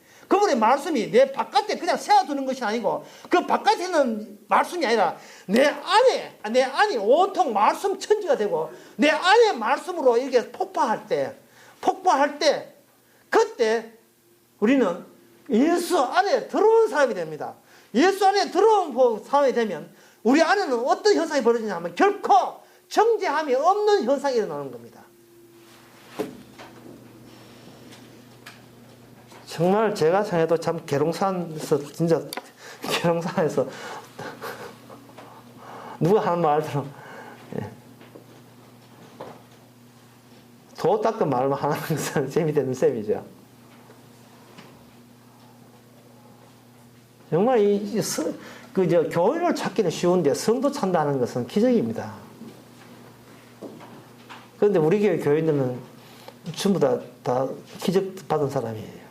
내 바깥에 그냥 세워두는 것이 아니고 그 바깥에 있는 말씀이 아니라 내 안이 온통 말씀 천지가 되고 내 안의 말씀으로 이렇게 폭파할 때 그때 우리는 예수 안에 들어온 사람이 됩니다. 예수 안에 들어온 사람이 되면 우리 안에는 어떤 현상이 벌어지냐 하면 결코 정죄함이 없는 현상이 일어나는 겁니다. 정말 제가 생각해도 참 계룡산에서 누가 하는 말처럼 도 닦은 말만 하는 것은 재미되는 셈이죠. 정말 교회를 찾기는 쉬운데 성도 찾는다는 것은 기적입니다. 그런데 우리 교회인들은 전부 다 기적 받은 사람이에요.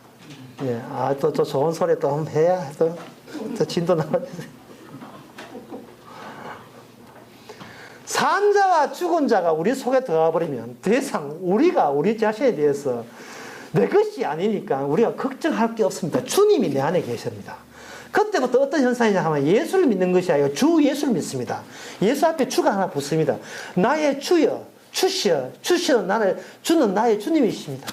예, 또 좋은 소리 또 한번 해야 또 진도 나와주세요. 산 자와 죽은 자가 우리 속에 들어가 버리면 더 이상 우리 자신에 대해서 내 것이 아니니까 우리가 걱정할 게 없습니다. 주님이 내 안에 계십니다. 그때부터 어떤 현상이냐 하면 예수를 믿는 것이 아니고 주 예수를 믿습니다. 예수 앞에 주가 하나 붙습니다. 나의 주여, 주시여, 주는 나의 주님이십니다.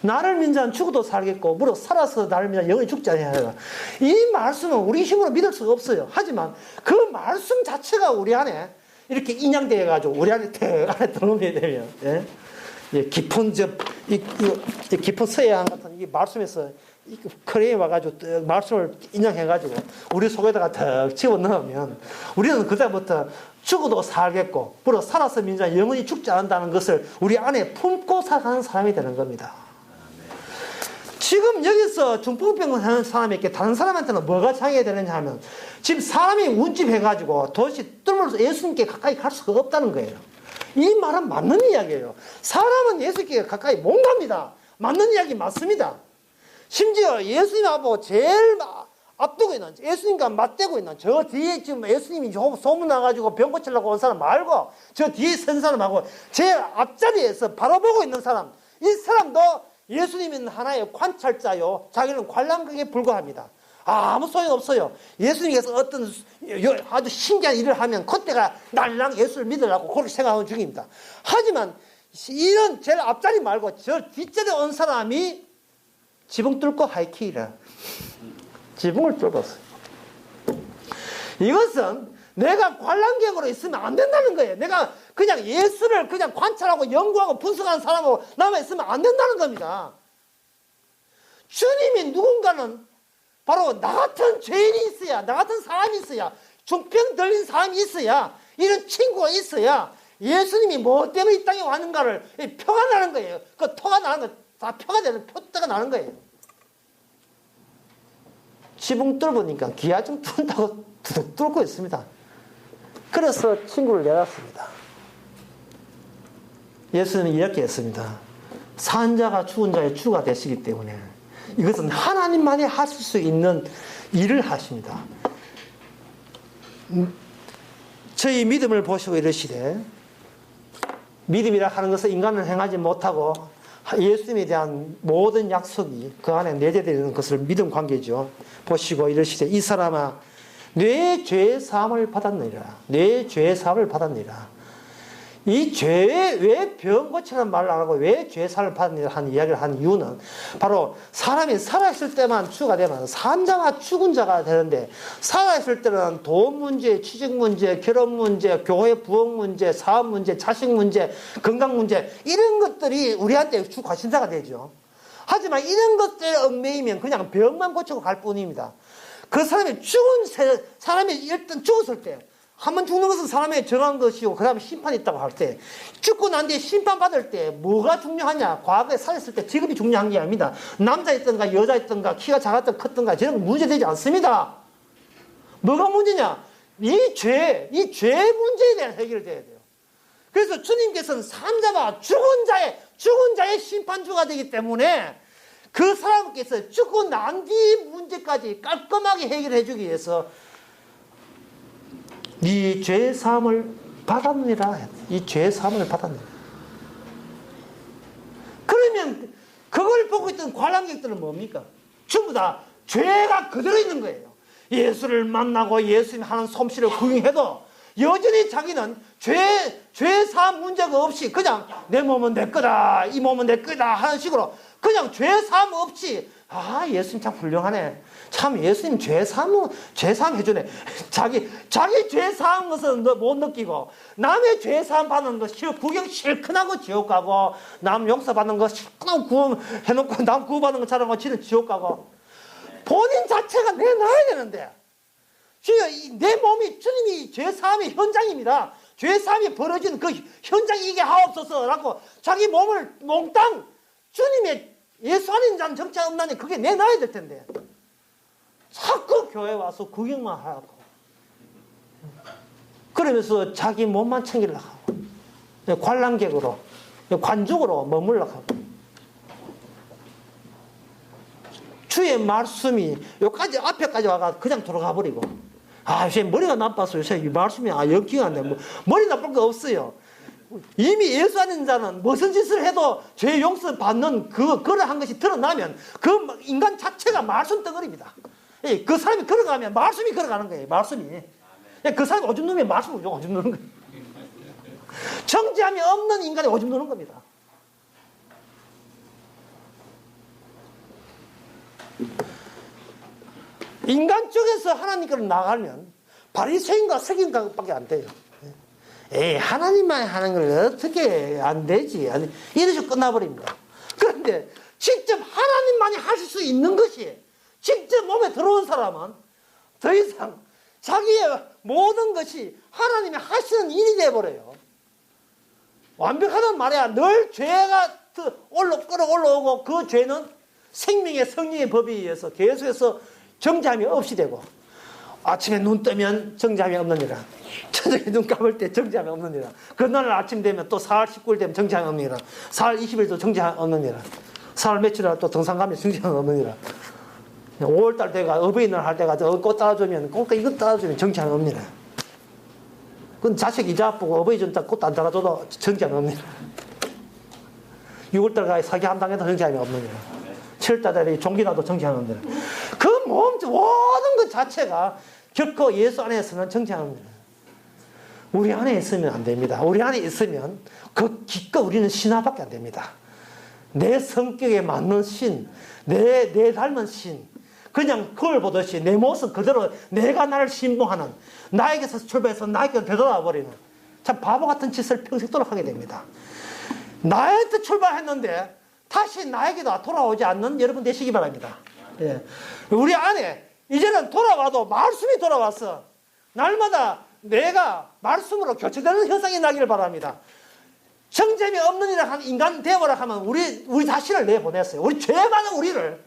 나를 믿는 자는 죽어도 살겠고 무릇 살아서 나를 믿는 자는 영원히 죽지 아니하리라. 이 말씀은 우리 힘으로 믿을 수가 없어요. 하지만 그 말씀 자체가 우리 안에 이렇게 인양되어 가지고 우리 안에 들어오게 되면 깊은 깊은 서해안 같은 이 말씀에서 크레인이 와가지고 말씀을 인양해가지고 우리 속에다가 턱 집어넣으면 우리는 그때부터 죽어도 살겠고 불어 살아서 민자 영원히 죽지 않는다는 것을 우리 안에 품고 살아가는 사람이 되는 겁니다. 지금 여기서 중풍병을 하는 사람에게 다른 사람한테는 뭐가 장애가 되느냐 하면 지금 사람이 운집해가지고 도대체 뚫으면서 예수님께 가까이 갈 수가 없다는 거예요. 이 말은 맞는 이야기예요. 사람은 예수님께 가까이 못 갑니다. 맞는 이야기 맞습니다. 심지어 예수님하고 제일 앞두고 있는, 예수님과 맞대고 있는 저 뒤에 지금 예수님이 소문나가지고 병 고치려고 온 사람 말고 저 뒤에 선 사람하고 제 앞자리에서 바라보고 있는 사람, 이 사람도 예수님은 하나의 관찰자요, 자기는 관람객에 불과합니다. 아무 소용없어요. 예수님께서 어떤 아주 신기한 일을 하면 그때가 날랑 예수를 믿으라고 그렇게 생각하는 중입니다. 하지만 이런 제일 앞자리 말고 저 뒷자리에 온 사람이 지붕 뚫고 하이킥이라. 지붕을 뚫었어요. 이것은 내가 관람객으로 있으면 안 된다는 거예요. 내가 그냥 예수를 그냥 관찰하고 연구하고 분석하는 사람으로 남아 있으면 안 된다는 겁니다. 주님이 누군가는 바로 나 같은 죄인이 있어야, 나 같은 사람이 있어야, 중병 들린 사람이 있어야, 이런 친구가 있어야 예수님이 뭐 때문에 이 땅에 왔는가를 표가 나는 거예요. 그 토가 나는 거, 다 표가 되는, 표가 나는 거예요. 지붕 뚫으니까 기아증 뚫는다고 뚫고 있습니다. 그래서 친구를 내놨습니다. 예수님은 이렇게 했습니다. 산 자가 죽은 자의 주가 되시기 때문에 이것은 하나님만이 하실 수 있는 일을 하십니다. 저희 믿음을 보시고 이러시되, 믿음이라 하는 것은 인간은 행하지 못하고 예수님에 대한 모든 약속이 그 안에 내재되어 있는 것을 믿음 관계죠. 보시고 이러시되, 이 사람아 내 죄 사함을 받았느니라. 내 죄 사함을 받았느니라. 이 죄에 왜 병 고치는 말을 안 하고 왜 죄 사함을 받았느니라 하는 이야기를 한 이유는 바로 사람이 살아있을 때만 주가 되면 산 자가 죽은 자가 되는데, 살아있을 때는 돈 문제, 취직 문제, 결혼 문제, 교회 부흥 문제, 사업 문제, 자식 문제, 건강 문제, 이런 것들이 우리한테 주 관심사가 되죠. 하지만 이런 것들에 얽매이면 그냥 병만 고치고 갈 뿐입니다. 그 사람이 사람이 일단 죽었을 때, 한 번 죽는 것은 사람의 정한 것이고, 그 다음에 심판이 있다고 할 때, 죽고 난 뒤에 심판받을 때 뭐가 중요하냐? 과거에 살았을 때 직업이 중요한 게 아닙니다. 남자였던가 여자였던가 키가 작았던가 컸던가 저런 거 문제되지 않습니다. 뭐가 문제냐? 이 죄 문제에 대한 해결이 돼야 돼요. 그래서 주님께서는 산자가 죽은 자의 심판주가 되기 때문에 그 사람께서 죽고 난 뒤 문제까지 깔끔하게 해결해 주기 위해서 네 죄 사함을 받았느니라. 이 죄 사함을 받았느니라. 그러면 그걸 보고 있던 관람객들은 뭡니까? 전부 다 죄가 그대로 있는 거예요. 예수를 만나고 예수님 하는 솜씨를 구경해도 여전히 자기는 죄 사함 문제가 없이 그냥 내 몸은 내 거다, 이 몸은 내 거다 하는 식으로 그냥 죄 사함 없이, 아, 예수님 참 훌륭하네. 참 예수님 죄 사함 해주네. 자기 죄 사한 것은 못 느끼고 남의 죄 사함 받는 거 구경 실컷 하고 지옥 가고, 남 용서 받는 거 실컷 하고 구해놓고 남 구원받는 거 잘하고 지는 지옥 가고, 본인 자체가 내놔야 되는데, 주여 내 몸이 주님이 죄 사함의 현장입니다. 죄 사함이 벌어지는 그 현장이게 하옵소서라고 자기 몸을 몽땅 주님의 예수 안에 자는 정체가 없나니 그게 내놔야 될 텐데 자꾸 교회 와서 구경만 하고 그러면서 자기 몸만 챙기려고 하고 관람객으로 관중으로 머물려고 하고, 주의 말씀이 여기까지 앞에까지 와가 그냥 돌아가 버리고, 아, 요새 머리가 나빠서 요새 이 말씀이 연기가 안 돼. 머리 나쁠 거 없어요. 이미 예수 아닌 자는 무슨 짓을 해도 죄 용서 받는 그걸 한 것이 드러나면 그 인간 자체가 말씀 덩어리입니다. 그 사람이 걸어가면 말씀이 걸어가는 거예요. 말씀이. 그 사람이 오줌 누면 말씀이 오줌 누는 거예요. 정지함이 없는 인간이 오줌 누는 겁니다. 인간 쪽에서 하나님께로 나가면 바리새인과 서기관밖에 안 돼요. 에이, 하나님만 하는 걸 어떻게 안 되지? 이래서 끝나버립니다. 그런데 직접 하나님만이 하실 수 있는 것이 직접 몸에 들어온 사람은 더 이상 자기의 모든 것이 하나님이 하시는 일이 되어버려요. 완벽하단 말이야. 늘 죄가 끌어올라오고 그 죄는 생명의 성령의 법에 의해서 계속해서 정죄함이 없이 되고, 아침에 눈 뜨면 정죄함이 없느니라, 저녁에 눈 감을 때 정죄함이 없느니라, 그날 아침 되면 또 4월 19일 되면 정죄함이 없느니라, 4월 20일도 정죄함이 없느니라, 4월 며칠 날 또 등산 가면 정죄함이 없느니라, 5월달 돼가 어버이날 할 때가 꽃 따라주면 꼭 이것 따라주면 정죄함이 없느니라. 그건 자식 이자 아프고 어버이 준다 꽃 안 따라줘도 정죄함이 없느니라. 6월달 가에 사기 한 당에도 정죄함이 없느니라. 7월달에 종기나도 정죄함이 없느니라. 그 모든 것 자체가 결코 예수 안에서는 정죄함이 없느니라. 우리 안에 있으면 안 됩니다. 우리 안에 있으면 그 기껏 우리는 신화밖에 안 됩니다. 내 성격에 맞는 신, 내 닮은 신, 그냥 그걸 보듯이 내 모습 그대로 내가 나를 신봉하는, 나에게서 출발해서 나에게 되돌아 버리는 참 바보 같은 짓을 평생도록 하게 됩니다. 나한테 출발했는데 다시 나에게도 돌아오지 않는 여러분 되시기 바랍니다. 예. 우리 안에 이제는 돌아와도 말씀이 돌아왔어. 날마다 내가 말씀으로 교체되는 현상이 나기를 바랍니다. 정죄함이 없는 이라 한 인간 되어보라 하면 우리 자신을 내보냈어요. 우리 죄 많은 우리를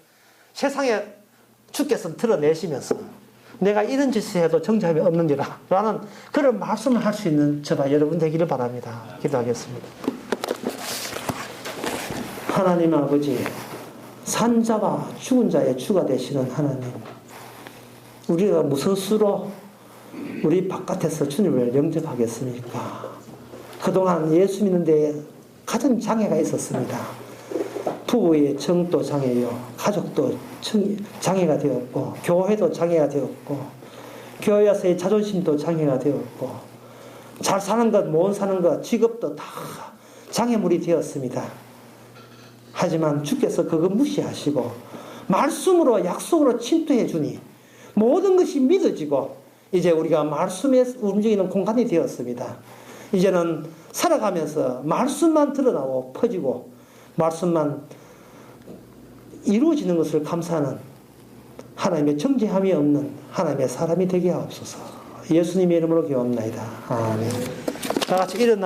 세상에 주께서 드러내시면서 내가 이런 짓을 해도 정죄함이 없느니라 라는 그런 말씀을 할 수 있는 저와 여러분 되기를 바랍니다. 기도하겠습니다. 하나님 아버지, 산자와 죽은 자의 주가 되시는 하나님, 우리가 무슨 수로 우리 바깥에서 주님을 영접하겠습니까? 그동안 예수 믿는 데에 가장 장애가 있었습니다. 부부의 정도 장애요, 가족도 장애가 되었고, 교회도 장애가 되었고, 교회에서의 자존심도 장애가 되었고, 잘 사는 것, 못 사는 것, 직업도 다 장애물이 되었습니다. 하지만 주께서 그거 무시하시고 말씀으로 약속으로 침투해 주니 모든 것이 믿어지고 이제 우리가 말씀에 움직이는 공간이 되었습니다. 이제는 살아가면서 말씀만 드러나고 퍼지고 말씀만 이루어지는 것을 감사하는 하나님의 정죄함이 없는 하나님의 사람이 되게 하옵소서. 예수님의 이름으로 기도합나이다. 아멘. 다 같이 일어나